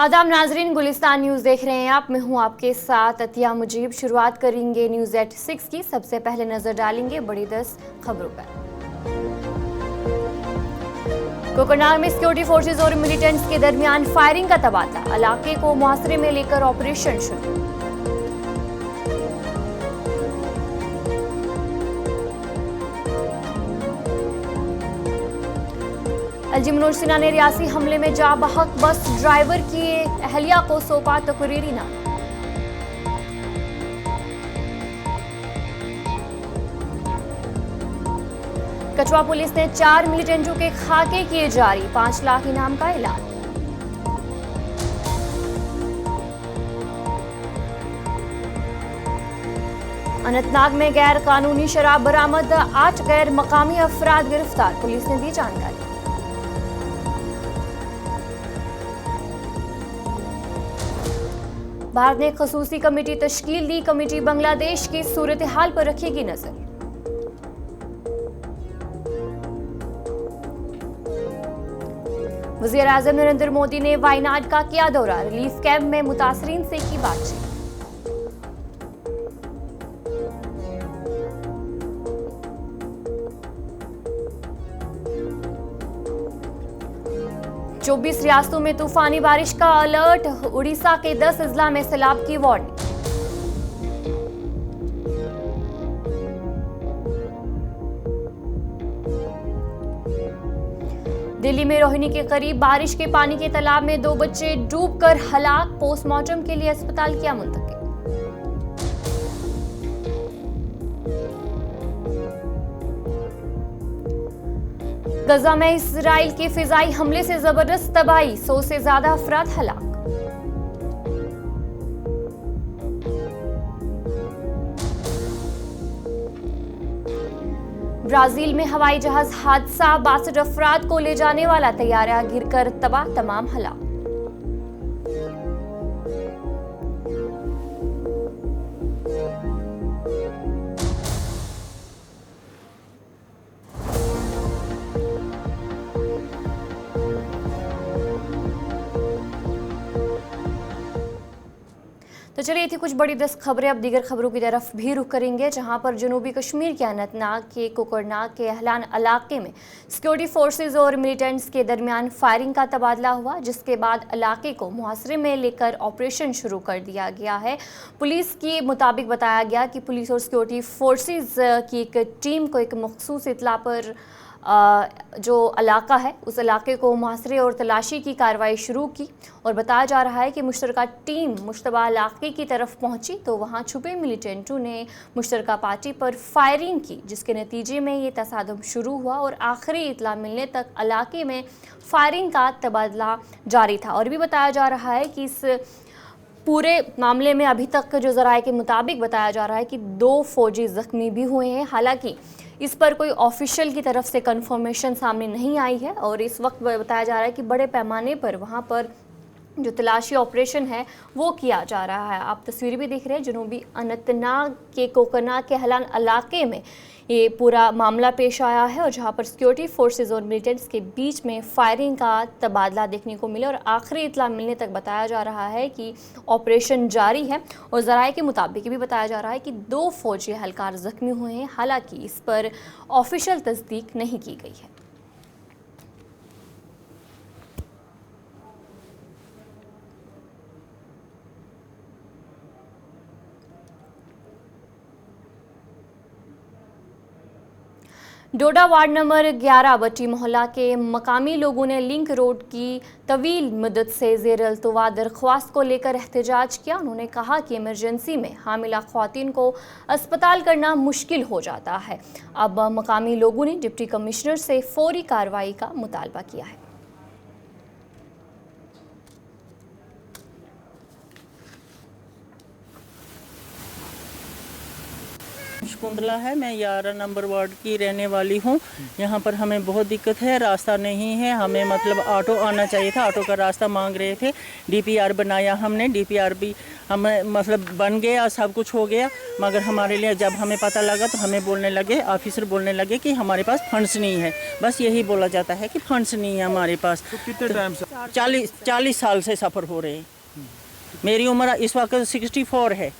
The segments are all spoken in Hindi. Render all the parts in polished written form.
आदाब नाजरीन, गुलिस्तान न्यूज़ देख रहे हैं आप। मैं हूं आपके साथ अतिया मुजीब। शुरुआत करेंगे न्यूज़ एट 6 की। सबसे पहले नजर डालेंगे बड़ी 10 खबरों पर। कोकरनाग में सिक्योरिटी फोर्सेज और मिलिटेंट्स के दरमियान फायरिंग का तबादला, इलाके को मुहासरे में लेकर ऑपरेशन शुरू। एलजी मनोज सिन्हा ने रियासी हमले में जा बहक बस ड्राइवर की अहलिया को सौंपा तकरीरी नामा। कछवा पुलिस ने 4 मिलिटेंटों के खाके किए जारी, 5 लाख इनाम का ऐलान। अनंतनाग में गैर कानूनी शराब बरामद, 8 गैर मकामी अफराद गिरफ्तार, पुलिस ने दी जानकारी। भारत ने खसूसी कमेटी तश्कील दी, कमेटी बांग्लादेश की सूरत हाल पर रखेगी नजर। वज़ीर आज़म नरेंद्र मोदी ने वायनाड का किया दौरा, रिलीफ कैंप में मुतासरीन से की बातचीत। चौबीस रियासतों में तूफानी बारिश का अलर्ट, उड़ीसा के 10 अजला में सैलाब की वार्निंग। दिल्ली में रोहिणी के करीब बारिश के पानी के तालाब में 2 बच्चे डूबकर हलाक, पोस्टमार्टम के लिए अस्पताल किया मुंतकिल। गजा में इजराइल के फिजाई हमले से जबरदस्त तबाही, 100 से ज्यादा अफराद हलाक। ब्राजील में हवाई जहाज हादसा, 62 अफराद को ले जाने वाला तैयारा गिरकर तबाह, तमाम हलाक। तो चलिए थी कुछ बड़ी 10 खबरें। अब दीगर खबरों की तरफ भी रुख करेंगे, जहां पर जनूबी कश्मीर के अनंतनाग के कोकरनाग के अहलान इलाके में सिक्योरिटी फोर्सेज और मिलिटेंट्स के दरमियान फायरिंग का तबादला हुआ, जिसके बाद इलाके को मुहासरे में लेकर ऑपरेशन शुरू कर दिया गया है। पुलिस के मुताबिक बताया गया कि पुलिस और सिक्योरिटी फोर्सेज की एक टीम को एक मखसूस इतला पर जो इलाका है उस इलाके को मुहासरे और तलाशी की कार्रवाई शुरू की, और बताया जा रहा है कि मुश्तरका टीम मुश्तबा इलाके की तरफ पहुंची तो वहां छुपे मिलिटेंटों ने मुश्तरका पार्टी पर फायरिंग की, जिसके नतीजे में ये तसादम शुरू हुआ और आखिरी इतला मिलने तक इलाके में फायरिंग का तबादला जारी था। और भी बताया जा रहा है कि इस पूरे मामले में अभी तक जो ज़राए के मुताबिक बताया जा रहा है कि 2 फौजी जख्मी भी हुए हैं। हालांकि इस पर कोई ऑफिशियल की तरफ से कंफर्मेशन सामने नहीं आई है, और इस वक्त बताया जा रहा है कि बड़े पैमाने पर वहां पर जो तलाशी ऑपरेशन है वो किया जा रहा है। आप तस्वीरें भी देख रहे हैं, जनूबी अनंतनाग के कोकरनाग के हलान इलाके में ये पूरा मामला पेश आया है, और जहां पर सिक्योरिटी फोर्सेज और मिलिटेंट्स के बीच में फायरिंग का तबादला देखने को मिला, और आखिरी इतला मिलने तक बताया जा रहा है कि ऑपरेशन जारी है। और ज़राए के मुताबिक भी बताया जा रहा है कि 2 फौजी एहलकार जख्मी हुए हैं। हालांकि इस पर ऑफिशियल तस्दीक नहीं की गई है। डोडा वार्ड नंबर 11 बट्टी मोहल्ला के मकामी लोगों ने लिंक रोड की तवील मुद्दत से ज़ेर अल्तवा दरख्वास्त को लेकर एहतजाज किया। उन्होंने कहा कि इमरजेंसी में हामिला ख्वातीन को अस्पताल करना मुश्किल हो जाता है। अब मकामी लोगों ने डिप्टी कमिश्नर से फौरी कार्रवाई का मुतालबा किया है। शकुंतला है, मैं 11 नंबर वार्ड की रहने वाली हूँ। यहाँ पर हमें बहुत दिक्कत है, रास्ता नहीं है। हमें मतलब ऑटो आना चाहिए था, ऑटो का रास्ता मांग रहे थे। डीपीआर बनाया हमने, डीपीआर भी हमें मतलब बन गया, सब कुछ हो गया, मगर हमारे लिए जब हमें पता लगा तो हमें बोलने लगे, ऑफिसर बोलने लगे कि हमारे पास फंड्स नहीं है। बस यही बोला जाता है कि फंड्स नहीं है हमारे पास। तो कितने टाइम से? 40 साल से सफ़र हो रहे हैं। मेरी उम्र इस वक्त 64 है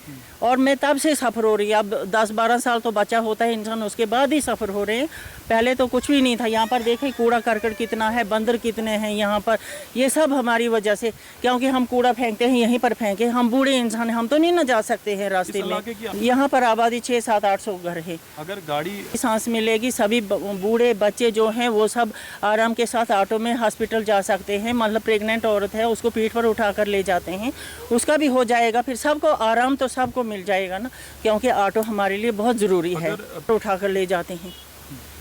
और मैं तब से सफ़र हो रही है। अब 10-12 साल तो बच्चा होता है इंसान, उसके बाद ही सफ़र हो रहे हैं। पहले तो कुछ भी नहीं था। यहाँ पर देखें कूड़ा करकट कितना है, बंदर कितने हैं यहाँ पर। ये सब हमारी वजह से, क्योंकि हम कूड़ा फेंकते हैं यहीं पर फेंके। हम बूढ़े इंसान हैं, हम तो नहीं ना जा सकते हैं रास्ते में। यहाँ पर आबादी 600-700 घर है। अगर गाड़ी सांस मिलेगी, सभी बूढ़े बच्चे जो हैं वो सब आराम के साथ ऑटो में हॉस्पिटल जा सकते हैं। मतलब प्रेग्नेंट औरत है, उसको पीठ पर उठा कर ले जाते हैं, उसका भी हो जाएगा। फिर सबको आराम तो सबको मिल जाएगा ना, क्योंकि ऑटो हमारे लिए बहुत ज़रूरी है। उठा कर ले जाते हैं,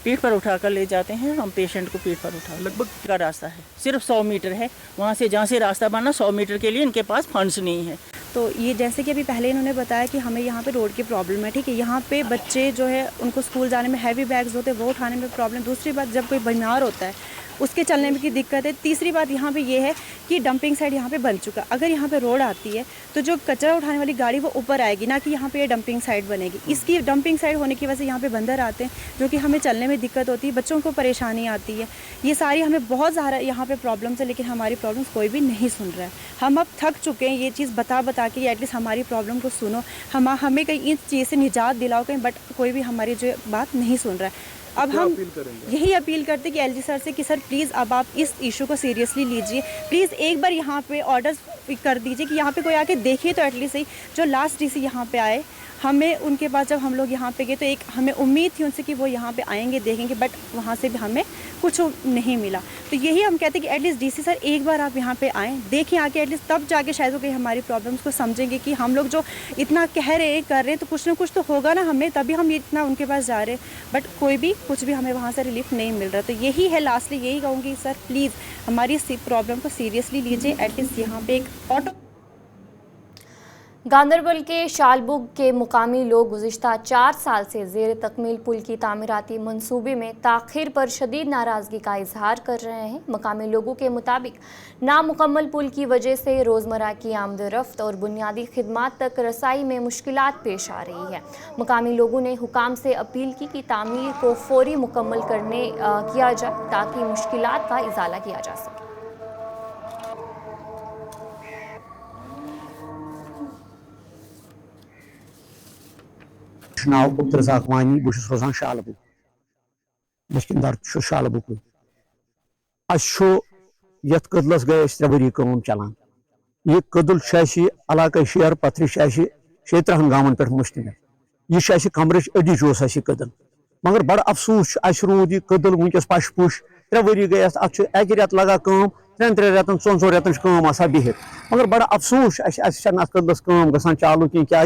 पीठ पर उठा कर ले जाते हैं हम पेशेंट को। पीठ पर उठा लगभग का रास्ता है, सिर्फ 100 मीटर है वहाँ से, जहाँ से रास्ता बना 100 मीटर के लिए इनके पास फंड्स नहीं है। तो ये जैसे कि अभी पहले इन्होंने बताया कि हमें यहाँ पे रोड की प्रॉब्लम है, ठीक है। यहाँ पे बच्चे जो है उनको स्कूल जाने में हैवी बैग्स होते हैं, वो उठाने में प्रॉब्लम। दूसरी बात, जब कोई बीमार होता है उसके चलने में की दिक्कत है। तीसरी बात यहाँ पे ये है कि डंपिंग साइड यहाँ पे बन चुका। अगर यहाँ पे रोड आती है तो जो कचरा उठाने वाली गाड़ी वो ऊपर आएगी, ना कि यहाँ पे ये डंपिंग साइड बनेगी। इसकी डंपिंग साइड होने की वजह से यहाँ पे बंदर आते हैं, जो कि हमें चलने में दिक्कत होती है, बच्चों को परेशानी आती है। ये सारी हमें बहुत ज़्यादा यहाँ पे प्रॉब्लम्स है, लेकिन हमारी प्रॉब्लम्स कोई भी नहीं सुन रहा है। हम अब थक चुके हैं ये चीज़ बता बता के, एटलीस्ट हमारी प्रॉब्लम को सुनो, हमें कहीं इस चीज़ से निजात दिलाओ कहीं, बट कोई भी हमारी जो बात नहीं सुन रहा है। अब हम यही अपील करते कि एलजी सर से कि सर प्लीज़ अब आप इस इशू को सीरियसली लीजिए। प्लीज़ एक बार यहाँ पे ऑर्डर कर दीजिए कि यहाँ पे कोई आके देखिए तो एटलीस्ट सही। जो लास्ट डीसी यहाँ पे आए, हमें उनके पास जब हम लोग यहाँ पे गए तो एक हमें उम्मीद थी उनसे कि वो यहाँ पे आएंगे, देखेंगे, बट वहाँ से भी हमें कुछ नहीं मिला। तो यही हम कहते हैं कि एटलीस्ट डीसी सर एक बार आप यहाँ पे आएँ, देखें आके, एटलीस्ट तब जाके शायद वो कहीं हमारी प्रॉब्लम्स को समझेंगे कि हम लोग जो इतना कह रहे हैं कर रहे हैं तो कुछ ना कुछ तो होगा ना हमें, तभी हम इतना उनके पास जा रहे हैं। बट कोई भी कुछ भी हमें वहाँ से रिलीफ नहीं मिल रहा। तो यही है, लास्टली यही कहूँगी सर प्लीज़ हमारी इस प्रॉब्लम को सीरियसली लीजिए। एटलीस्ट यहाँ पे एक ऑटो। गांदरबल के शालबुग के मुकामी लोग गुज़िश्ता 4 साल से ज़ेर तकमील पुल की तामीराती मंसूबे में ताख़ीर पर शदीद नाराज़गी का इजहार कर रहे हैं। मकामी लोगों के मुताबिक नामुकम्मल पुल की वजह से रोज़मर्रा की आमद-ओ-रफ़्त और बुनियादी खिदमात तक रसाई में मुश्किलात पेश आ रही है। मकामी लोगों ने हुकाम से अपील की कि तामीर को फ़ौरी मुकम्मल किया जाए ताकि मुश्किलात का इज़ाला किया जा सके। नाव अब्दुर्रज़ाक वानी, बहुत रोजान शालबुग, बशकिंदार शालबुग। यथ कदलस गए 3 वरी काम चलान। यह कदल इलाका शेर पथर 6 गांवन पे मुश्तमिल। यह कमरच अडी जोस कदल, मगर बड़ अफसोस रूद यह कदल वनकस पश पुश। 3 वरी गए अक रेत लगा काम, 3 रेतन 4 रेतन काम बिहित। मगर बड़ अफसोस कदलस काम गसान चालू कह क्या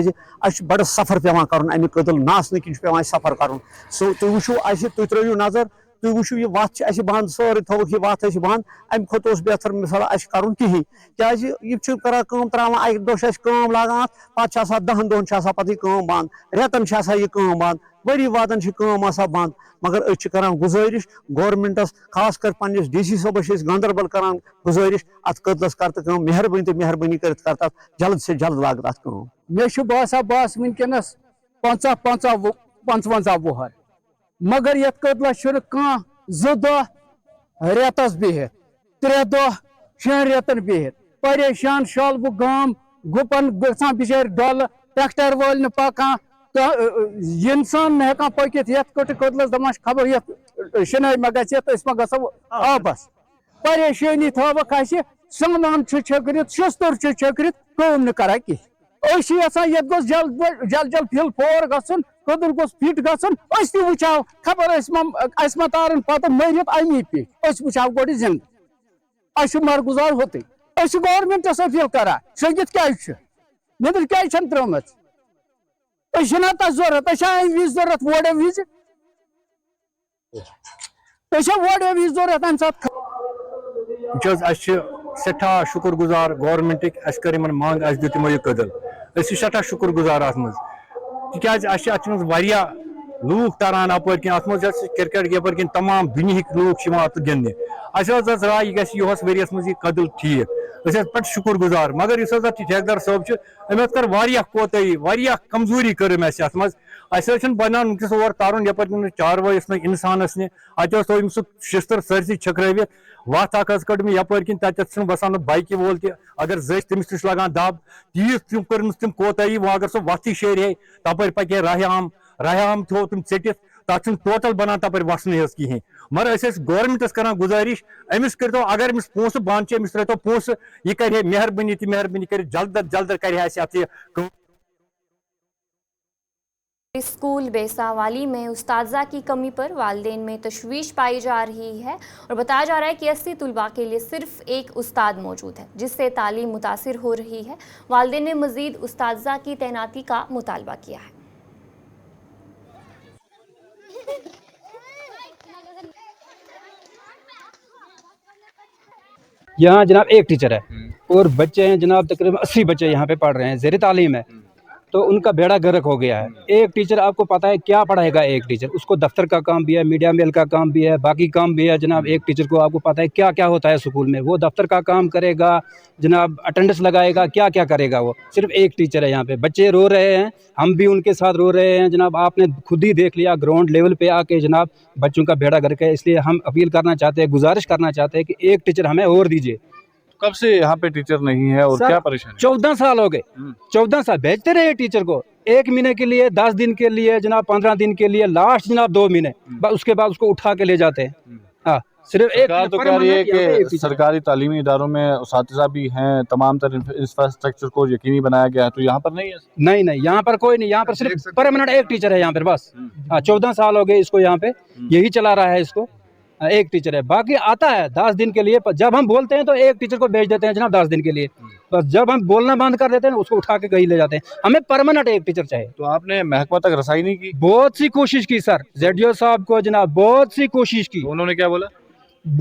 बड़ सफर पेवान कर अमि कदल नासन कि पेवान सफर कर। तुम वो तुम त्रो नजर, तुम वो यह वत बंद, सारे थोक यह वत बंद। अमि खुद बेहतर मिसाल कर कहें क्या करा त्रावान अक दो काम लागान, पे 10 दोहन पे काम बंद, रेतन यह काम बंद, वरी वादन काम बंद। मगर अ गुजारिश गवर्नमेंटस, खास कर पन्निस डीसी साहबस गांदरबल कर गुजारिश अत कदलस कर मेहरबानी तो मेहरबानी कर जल्द से जल्द लागत अत काम। मे बसा बस वनकस 55 वुहर, मगर ये कदलस 2 दह रेतस बिहित, 3 दह 6 रेतन बिहित। परेशान शालबुग गाम गुपन गसान बिचार डल, ट्रैक्टर वाल पकान तो इंसान हेकान पकित ये कदलस दपान खबर ये शनाई मा गो आबस। परेशानी थवक सामान छकरित, शस्तर छकरित, काम करा कहें। ये गोस जल्द जल्द फिल फोर गसन, कदल गोस फिट गसन, वो खबर मा तारन पत मरित अमी पे वो गो जिंद मरगुजार होते। गवर्नमेंटस अपील करा सगित क्या नदर क्या त्रोम जरूरत विज जरूरत वोडे विज वोडे विज जरूरत अम साथ सठा शुक्र गुजार गवर्नमेंट कर मांग दित यह कदल सठा शुक्र गुजार अत तक लूक तरान अपर किन अत क्रिकेट यपर किन तमाम दुनिया लूक गिंदने राय यह वरियस मज कदल ठीक पे शुक्र गुजार मगर इस ठेकेदार साहब अमें कर कोताही कमजोरी कर अत बनान वनकस और तरन यपर चारवाइस न इंसानस ने अत सह शिस्तर सरसी छकरावित वत कड़ मे यपर किन तत बसान बाइक वोल अगर जच तमिस तक लगान दब तीस कर तम कोताही वो अगर सह वत शेर तप पके राह आम थो तुम टित तथ टोटल बनान तप वसन कहें मगर गवर्नमेंटस कर गुजारिश अमिस कर अगर अमिस पोस बंद अमिस रहो पोस यह कर मेहरबानी कर जल्द जल्द कर स्कूल बेसावाली में उस्ताजा की कमी पर वालिदैन में तशवीश पाई जा रही है और बताया जा रहा है कि 80 तुलबा के लिए सिर्फ एक उस्ताद मौजूद है जिससे तालीम मुतासिर हो रही है। वालिदैन ने मजीद उस्ताजा की तैनाती का मुतालबा किया है। यहाँ जनाब एक टीचर है और बच्चे हैं जनाब तकरीबन 80 बच्चे यहाँ पे पढ़ रहे हैं, ज़ेर तालीम है, तो उनका बेड़ा गर्क हो गया है। एक टीचर आपको पता है क्या पढ़ाएगा? एक टीचर, उसको दफ्तर का काम भी है, मीडिया मेल का काम भी है, बाकी काम भी है जनाब। एक टीचर को आपको पता है क्या क्या होता है स्कूल में, वो दफ्तर का काम करेगा जनाब, अटेंडेंस लगाएगा, क्या क्या करेगा वो। सिर्फ एक टीचर है यहाँ पे। बच्चे रो रहे हैं, हम भी उनके साथ रो रहे हैं जनाब। आपने खुद ही देख लिया ग्राउंड लेवल पे आके जनाब बच्चों का बेड़ा गर्क है। इसलिए हम अपील करना चाहते हैं, गुजारिश करना चाहते हैं कि एक टीचर हमें और दीजिए। कब से यहाँ पे टीचर नहीं है और क्या परेशानी? 14 साल हो गए। 14 साल भेजते रहे टीचर को, 1 महीने के लिए, 10 दिन के लिए जनाब, 15 दिन के लिए, लास्ट जनाब 2 महीने, उसके बाद उसको उठा के ले जाते हैं। हाँ, सिर्फ एक तो कह रही है कि सरकारी तालीमी इदारों में उस्ताद भी हैं, तमाम तरह इंफ्रास्ट्रक्चर को यकीनी बनाया गया है, तो यहाँ पर नहीं है? नहीं, यहाँ पर कोई नहीं, यहाँ पर सिर्फ परमानेंट एक टीचर है यहाँ पर बस। हाँ, 14 साल हो गए इसको यहाँ पे, यही चला रहा है इसको। एक टीचर है, बाकी आता है 10 दिन के लिए। जब हम बोलते हैं तो एक टीचर को भेज देते हैं जनाब 10 दिन के लिए, बस जब हम बोलना बंद कर देते हैं उसको उठा के कहीं ले जाते हैं। हमें परमानेंट एक टीचर चाहिए। तो आपने महकमा तक रसाई नहीं की? बहुत सी कोशिश की सर, ZDO साहब को जनाब बहुत सी कोशिश की। तो उन्होंने क्या बोला?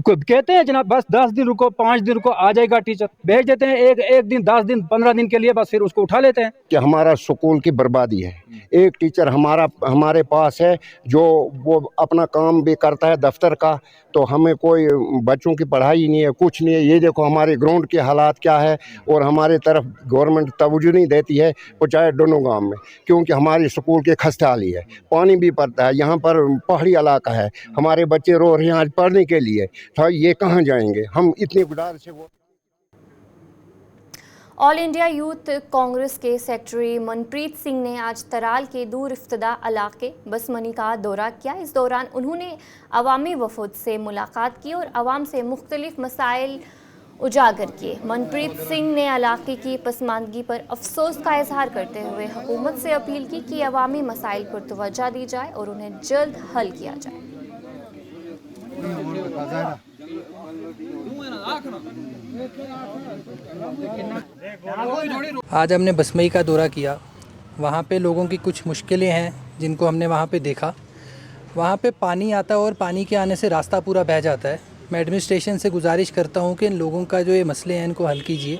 कहते हैं जनाब बस 10 दिन रुको, 5 दिन रुको, आ जाएगा टीचर। भेज देते हैं एक दिन, 10 दिन, 15 दिन के लिए, बस फिर उसको उठा लेते हैं। कि हमारा स्कूल की बर्बादी है। एक टीचर हमारे पास है जो वो अपना काम भी करता है दफ्तर का, तो हमें कोई बच्चों की पढ़ाई नहीं है, कुछ नहीं है। ये देखो हमारे ग्राउंड के हालात क्या है, और हमारे तरफ गवर्नमेंट तवज्जो नहीं देती है, वो चाहे दोनों गांव में, क्योंकि हमारे स्कूल के खस्ताहाली है, पानी भी पड़ता है, यहाँ पर पहाड़ी इलाका है, हमारे बच्चे रो रहे हैं आज पढ़ने के लिए, तो ये कहाँ जाएंगे? हम इतनी गुजारिश है। ऑल इंडिया यूथ कांग्रेस के सेक्रेटरी मनप्रीत सिंह ने आज तराल के दूर इफ्तदा इलाके बसमनी का दौरा किया। इस दौरान उन्होंने अवामी वफद से मुलाकात की और आवाम से मुख्तलिफ मसाइल उजागर किए। मनप्रीत सिंह ने इलाके की पसमानदगी पर अफसोस का इजहार करते हुए हुकूमत से अपील की कि अवामी मसाइल पर तवज्जो दी जाए और उन्हें जल्द हल किया जाए। आज हमने बसमई का दौरा किया। वहाँ पे लोगों की कुछ मुश्किलें हैं जिनको हमने वहाँ पे देखा। वहाँ पे पानी आता है और पानी के आने से रास्ता पूरा बह जाता है। मैं एडमिनिस्ट्रेशन से गुजारिश करता हूँ कि इन लोगों का जो ये मसले हैं इनको हल कीजिए,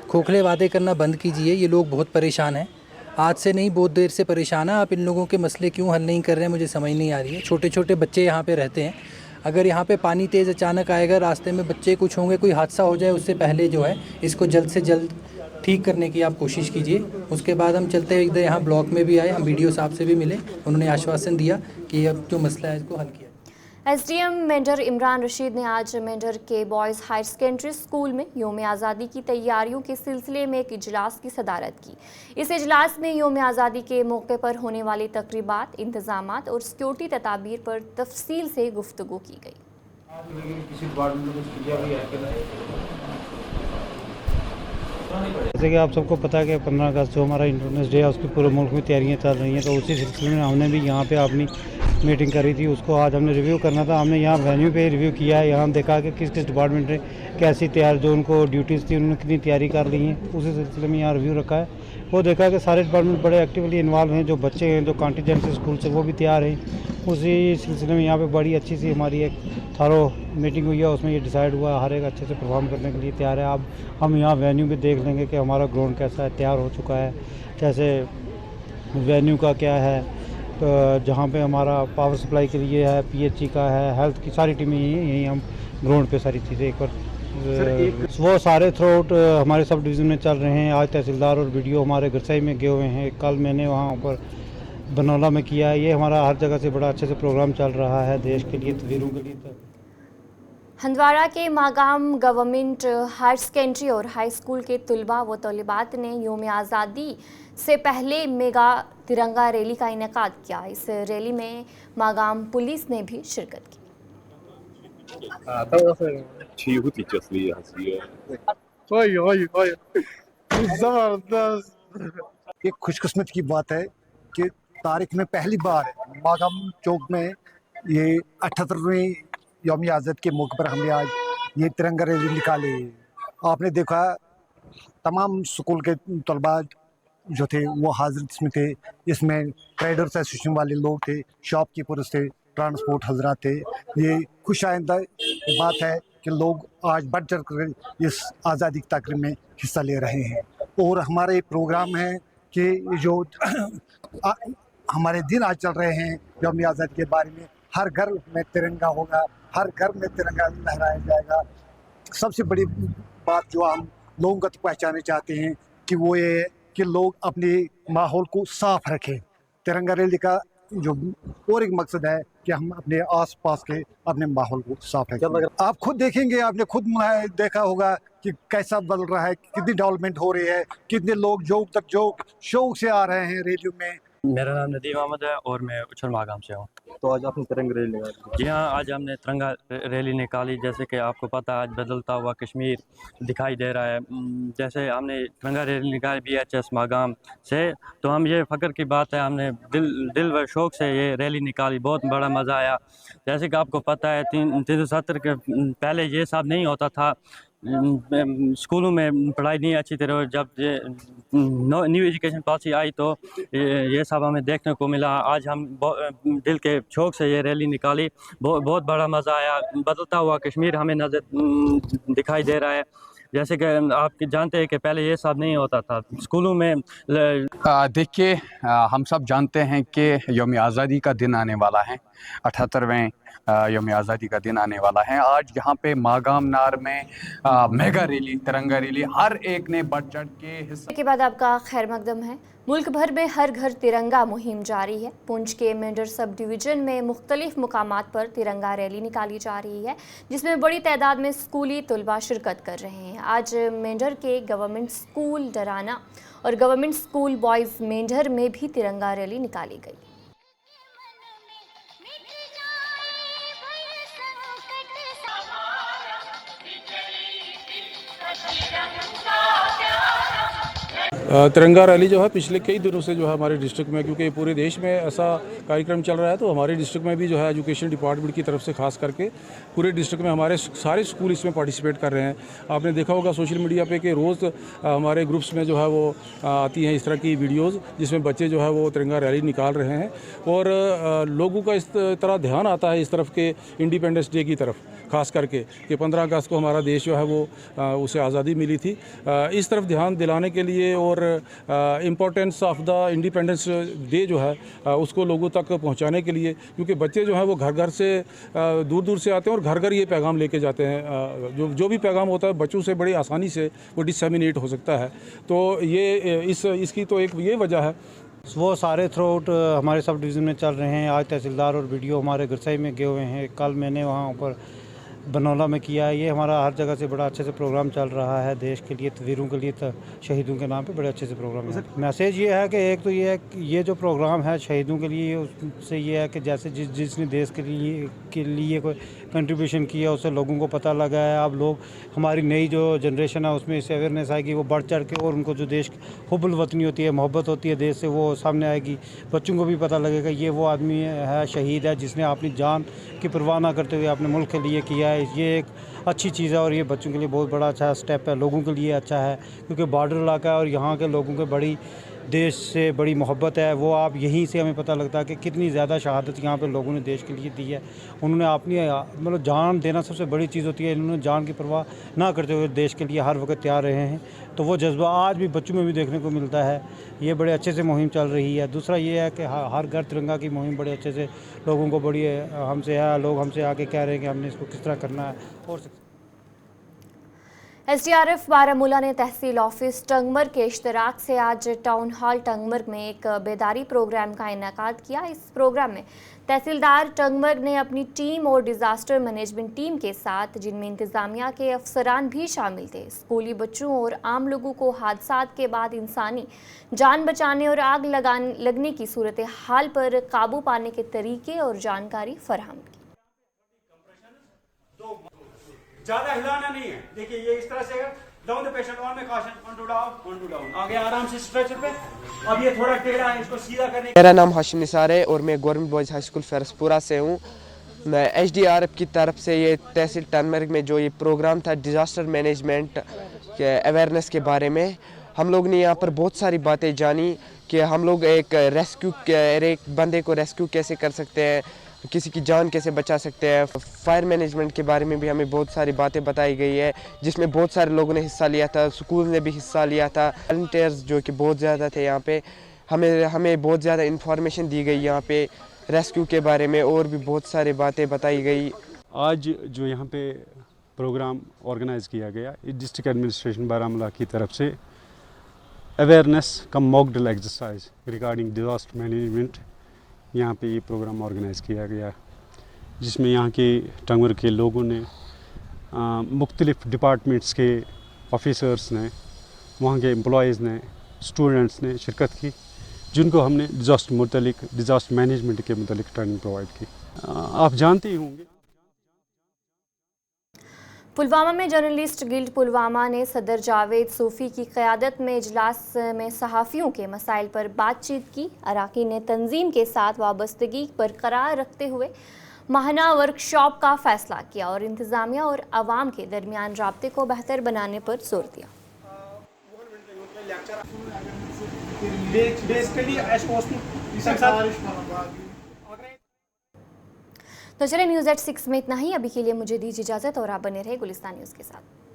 खोखले वादे करना बंद कीजिए। ये लोग बहुत परेशान हैं, आज से नहीं बहुत देर से परेशान है। आप इन लोगों के मसले क्यों हल नहीं कर रहे हैं मुझे समझ नहीं आ रही है। छोटे छोटे बच्चे यहाँ पे रहते हैं, अगर यहाँ पे पानी तेज़ अचानक आएगा, रास्ते में बच्चे कुछ होंगे, कोई हादसा हो जाए, उससे पहले जो है इसको जल्द से जल्द ठीक करने की आप कोशिश कीजिए। उसके बाद हम चलते हुए इधर यहाँ ब्लॉक में भी आए, हम BDO साहब से भी मिले, उन्होंने आश्वासन दिया कि अब जो मसला है इसको हल किया। SDM मेंढर इमरान रशीद ने आज मेंढर के बॉयज़ हायर सेकेंडरी स्कूल में योम आज़ादी की तैयारियों के सिलसिले में एक इजलास की सदारत की। इस इजलास में योम आज़ादी के मौके पर होने वाली तकरीबात, इंतजामात और सिक्योरिटी तदाबीर पर तफसील से गुफ्तगू की गई। जैसे कि आप सबको पता है कि 15 अगस्त जो हमारा इंडिपेंडेंस डे है उसकी पूरे मुल्क में तैयारियां चल रही हैं, तो उसी सिलसिले में हमने भी यहाँ पे अपनी मीटिंग करी थी। उसको आज हमने रिव्यू करना था। हमने यहाँ वेन्यू पे रिव्यू किया है, यहाँ देखा कि किस किस डिपार्टमेंट ने कैसी तैयार, जो उनको ड्यूटीज़ थी उन्होंने कितनी तैयारी कर ली है, उसी सिलसिले में यहाँ रिव्यू रखा है। वो देखा कि सारे डिपार्टमेंट बड़े एक्टिवली इन्वॉल्व हैं, जो बच्चे हैं, जो कॉन्टीजेंट स्कूल से वो भी तैयार हैं। उसी सिलसिले में यहाँ पे बड़ी अच्छी सी हमारी एक थारो मीटिंग हुई है, उसमें ये डिसाइड हुआ हर एक अच्छे से परफॉर्म करने के लिए तैयार है। अब हम यहाँ वेन्यू भी देख लेंगे कि हमारा ग्राउंड कैसा है, तैयार हो चुका है, जैसे वेन्यू का क्या है, तो जहाँ पे हमारा पावर सप्लाई के लिए है, पीएचई का है, हेल्थ की सारी टीमें यहीं हम ग्राउंड पे सारी चीज़ें एक बार वो सारे थ्रू आउट हमारे सब डिवीज़न में चल रहे हैं। आज तहसीलदार और वीडियो हमारे गरसाई में गए हुए हैं, कल मैंने वहाँ पर बनौला में किया है। ये हमारा हर जगह से बड़ा अच्छे से प्रोग्राम चल रहा है देश के लिए, तस्वीरों के लिए। हंदवाड़ा के मागाम गवर्नमेंट हायर सेकेंडरी और हाई स्कूल के तलबा व तलिबात ने यौम आज़ादी से पहले मेगा तिरंगा रैली का इनेकाद किया। इस रैली में मागाम पुलिस ने भी शिरकत की। एक खुशकिस्मत की बात है कि तारीख में पहली बार मागाम चौक में ये 78वें यौम आज़ाद के मौके पर हमने आज ये तिरंगा रैली निकाली। आपने देखा तमाम स्कूल के तलबा जो थे वो हाजिर इसमें थे। इसमें ट्रेडर्स एसोसिएशन वाले लोग थे, शॉपकीपर्स थे, ट्रांसपोर्ट हजरात थे। ये खुश आइंदा बात है कि लोग आज बढ़ चढ़ कर इस आज़ादी की तकरीब में हिस्सा ले रहे हैं। और हमारे प्रोग्राम है कि जो हमारे दिन आज चल रहे हैं यौम आज़ादी के बारे में, हर घर में तिरंगा होगा, हर घर में तिरंगा लहराया जाएगा। सबसे बड़ी बात जो हम लोगों को पहचानना चाहते हैं कि वो ये है कि लोग अपने माहौल को साफ रखें। तिरंगा रैली का जो और एक मकसद है कि हम अपने आसपास के अपने माहौल को साफ रखें। आप खुद देखेंगे, आपने खुद देखा होगा कि कैसा बदल रहा है, कितनी डेवलपमेंट हो रही है, कितने लोग शौक से आ रहे हैं रेडियो में। मेरा नाम नदीम अहमद है और मैं उछल मागाम से हूँ। तो आज आपने तिरंगा रैली निकाली? जी हाँ, आज हमने तिरंगा रैली निकाली। जैसे कि आपको पता है आज बदलता हुआ कश्मीर दिखाई दे रहा है। जैसे हमने तिरंगा रैली निकाली BHS मागाम से, तो हम ये फ़ख्र की बात है, हमने दिल व शौक़ से ये रैली निकाली। बहुत बड़ा मज़ा आया। जैसे कि आपको पता है 370 के पहले ये सब नहीं होता था। स्कूलों में पढ़ाई नहीं अच्छी तरह, जब न्यू एजुकेशन पॉलिसी आई तो ये सब हमें देखने को मिला। आज हम दिल के शौक़ से ये रैली निकाली। बहुत बड़ा मज़ा आया। बदलता हुआ कश्मीर हमें नज़र दिखाई दे रहा है। जैसे कि आप जानते हैं कि पहले ये सब नहीं होता था स्कूलों में। देखिए, हम सब जानते हैं कि यौम आज़ादी का दिन आने वाला है, 78वें यौम आज़ादी का दिन आने वाला है। आज यहाँ पे मागाम नार में मेगा रैली, तिरंगा रैली, हर एक ने बढ़ चढ़ के हिस्सा। के बाद आपका खैर मकदम है। मुल्क भर में हर घर तिरंगा मुहिम जारी है। पुंछ के मेंढर सब डिवीज़न में मुख्तलिफ मुकामात पर तिरंगा रैली निकाली जा रही है, जिसमें बड़ी तादाद में स्कूली तलबा शिरकत कर रहे हैं। आज मेंढर के गवर्नमेंट स्कूल डराना और गवर्नमेंट स्कूल बॉयज़ मेंढर में भी तिरंगा रैली निकाली गई। तिरंगा रैली जो है पिछले कई दिनों से जो है हमारे डिस्ट्रिक्ट में, क्योंकि पूरे देश में ऐसा कार्यक्रम चल रहा है, तो हमारे डिस्ट्रिक्ट में भी जो है एजुकेशन डिपार्टमेंट की तरफ से खास करके पूरे डिस्ट्रिक्ट में हमारे सारे स्कूल इसमें पार्टिसिपेट कर रहे हैं। आपने देखा होगा सोशल मीडिया पे कि रोज़ हमारे ग्रुप्स में जो है वो आती हैं इस तरह की वीडियोज़, जिसमें बच्चे जो है वो तिरंगा रैली निकाल रहे हैं। और लोगों का इस तरह ध्यान आता है इस तरफ के इंडिपेंडेंस डे की तरफ, खास करके कि 15 अगस्त को हमारा देश जो है वो उसे आज़ादी मिली थी। इस तरफ ध्यान दिलाने के लिए और importance of the independence day जो है उसको लोगों तक पहुंचाने के लिए, क्योंकि बच्चे जो हैं वो घर घर से दूर दूर से आते हैं और घर घर ये पैगाम लेके जाते हैं। जो भी पैगाम होता है बच्चों से बड़ी आसानी से वो डिसमिनेट हो सकता है। तो ये इसकी तो एक ये वजह है। वो सारे थ्रू आउट हमारे सब डिवीज़न में चल रहे हैं। आज तहसीलदार और वीडियो हमारे गरसाई में गए हुए हैं, कल मैंने वहाँ पर बनौला में किया है। ये हमारा हर जगह से बड़ा अच्छे से प्रोग्राम चल रहा है देश के लिए, तस्वीरों के लिए, शहीदों के नाम पे बड़े अच्छे से प्रोग्राम है। मैसेज ये है कि एक तो ये है कि ये जो प्रोग्राम है शहीदों के लिए, उससे ये है कि जैसे जिसने देश के लिए कोई कंट्रीब्यूशन किया उससे लोगों को पता लगा है। अब लोग, हमारी नई जो जनरेशन है उसमें इससे अवेयरनेस आएगी, वो बढ़ चढ़ के और उनको जो देश हुब्बुल वतनी होती है, मोहब्बत होती है देश से, वो सामने आएगी। बच्चों को भी पता लगेगा ये वो आदमी है, शहीद है, जिसने अपनी जान की परवाह ना करते हुए अपने मुल्क के लिए किया है। ये एक अच्छी चीज़ है और ये बच्चों के लिए बहुत बड़ा अच्छा स्टेप है, लोगों के लिए अच्छा है, क्योंकि बॉर्डर इलाका है और यहाँ के लोगों के बड़ी देश से बड़ी मोहब्बत है, वो आप यहीं से हमें पता लगता है कि कितनी ज़्यादा शहादत यहाँ पे लोगों ने देश के लिए दी है। उन्होंने अपनी मतलब जान देना सबसे बड़ी चीज़ होती है, इन्होंने जान की परवाह ना करते हुए देश के लिए हर वक्त तैयार रहे हैं। तो वो जज्बा आज भी बच्चों में भी देखने को मिलता है। ये बड़े अच्छे से मुहिम चल रही है। दूसरा ये है कि हर घर तिरंगा की मुहिम बड़े अच्छे से लोगों को बड़ी हमसे है, लोग हमसे आके कह रहे हैं कि हमने इसको किस तरह करना है। और SDRF बारामूला ने तहसील ऑफिस टंगमर्ग के इश्तराक से आज टाउन हॉल टंगमर्ग में एक बेदारी प्रोग्राम का इनेकाद किया। इस प्रोग्राम में तहसीलदार टंगमर्ग ने अपनी टीम और डिज़ास्टर मैनेजमेंट टीम के साथ, जिनमें इंतज़ामिया के अफसरान भी शामिल थे, स्कूली बच्चों और आम लोगों को हादसात के बाद इंसानी जान बचाने और आग लगने की सूरत हाल पर काबू पाने के तरीके और जानकारी फराहम की। ज्यादा हिलाना नहीं है। देखिए ये इस तरह से डाउन द पेशेंट ऑन में कॉशन, ऑन टू डाउन, आगे आराम से स्ट्रेचर पे। अब ये थोड़ा टेढ़ा है, इसको सीधा करने। मेरा नाम हाशिम निसार है और मैं गवर्नमेंट बॉयज़ हाई स्कूल फरसपुरा से हूँ। मैं SDRF की तरफ से ये तहसील टंगमर्ग में जो ये प्रोग्राम था डिज़ास्टर मैनेजमेंट के अवेयरनेस के बारे में, हम लोग ने यहाँ पर बहुत सारी बातें जानी कि हम लोग एक बंदे को रेस्क्यू कैसे कर सकते हैं, किसी की जान कैसे बचा सकते हैं। फायर मैनेजमेंट के बारे में भी हमें बहुत सारी बातें बताई गई है, जिसमें बहुत सारे लोगों ने हिस्सा लिया था, स्कूल ने भी हिस्सा लिया था। वॉलंटियर्स जो कि बहुत ज़्यादा थे यहाँ पे, हमें बहुत ज़्यादा इन्फॉर्मेशन दी गई यहाँ पे रेस्क्यू के बारे में, और भी बहुत सारी बातें बताई गई। आज जो यहाँ पे प्रोग्राम ऑर्गेनाइज़ किया गया डिस्ट्रिक्ट एडमिनिस्ट्रेशन बारामूला की तरफ से awareness cum mock drill exercise regarding disaster management, यहाँ पे ये प्रोग्राम ऑर्गेनाइज़ किया गया, जिसमें यहाँ के टंगमर्ग के लोगों ने मुख्तलिफ़ डिपार्टमेंट्स के ऑफिसर्स ने, वहाँ के एम्प्लॉयज़ ने, स्टूडेंट्स ने शिरकत की, जिनको हमने डिज़ास्टर मैनेजमेंट के मुतालिक ट्रेनिंग प्रोवाइड की। आप जानते ही होंगे पुलवामा में जर्नलिस्ट गिल्ड पुलवामा ने सदर जावेद सूफ़ी की क़यादत में इजलास में सहाफ़ियों के मसाइल पर बातचीत की। अराकीन ने तंजीम के साथ वाबस्तगी बरकरार रखते हुए माहाना वर्कशॉप का फ़ैसला किया और इंतज़ामिया और आवाम के दरमियान राब्ते को बेहतर बनाने पर जोर दिया। तो चलिए न्यूज़@6 में इतना ही। अभी के लिए मुझे दीजिए इजाज़त और आप बने रहे गुलिस्तान न्यूज़ के साथ।